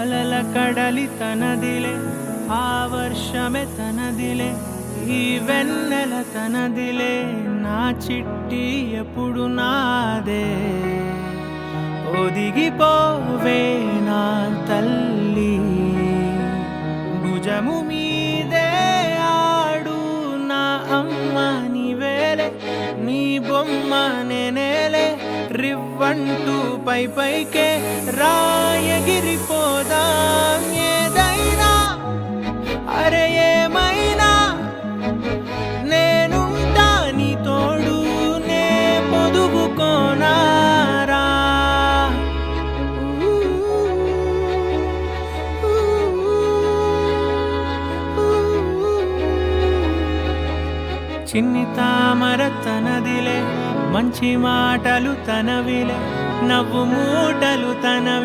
అలల కడలి తనదిలే, ఆ వర్షమే తనదిలే, ఈ వెన్నెల తనదిలే, నా చిట్టి ఎప్పుడు నాదే. ఒదిగిపోవే నా తల్లి, భుజము మీదే ఆడు నా అమ్మ నీవేలే, నీ బొమ్మ నేనేలే, రివ్వంటూ పై పైకే రాయగిరిపోదాం. ఏదైనా అరే ఏమైనా నేనుంటా నీ తోడు, నే పొదుగుకోనారా. చిన్ని తామర తనదిలే, మంచి మాటలు తనవిలే, నవ్వు మూటలు తనవి.